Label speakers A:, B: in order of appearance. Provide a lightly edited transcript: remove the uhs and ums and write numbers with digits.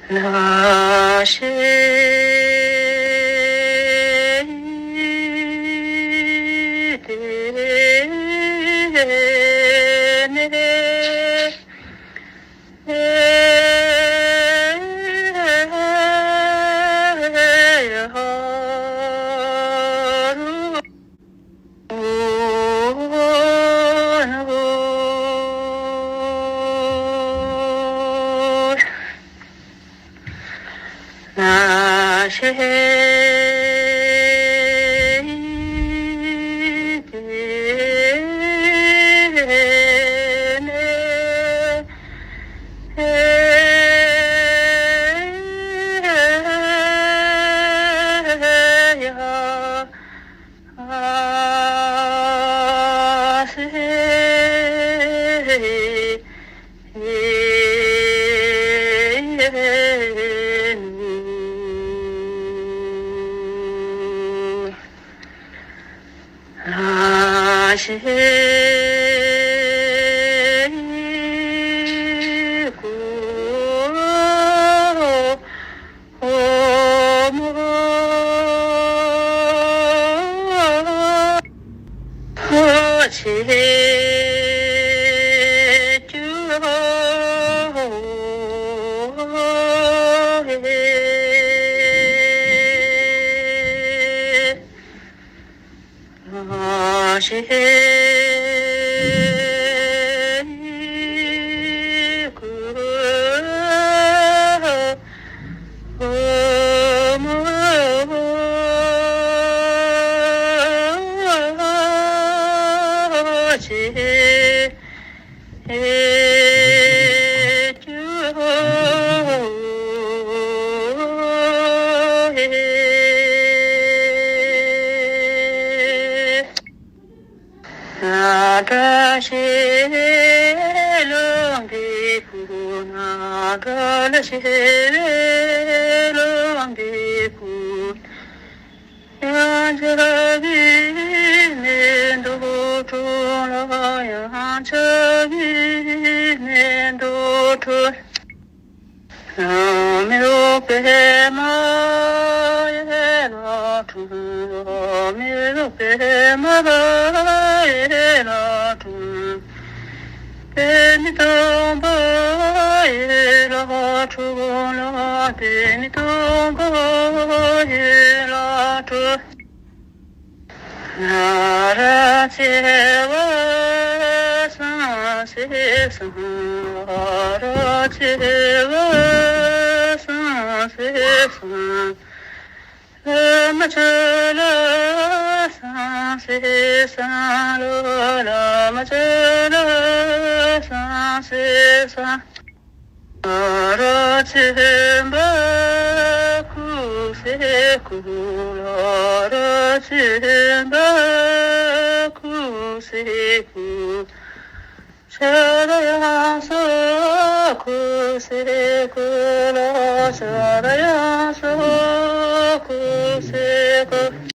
A: 那些那些那些故和且就那些故那个些冷的苦，那个那些冷的苦，让这一年都中了，让这一年都春，让没有白马也拉春，让没有白马也拉春，给你当把也拉春了，给你当把也拉春。那拉结我上西上，那拉结我上西上，那这拉上西上了，那这拉上西上，那拉结我苦西苦了，那结我苦西苦。这样说苦西苦了，这样说苦西苦。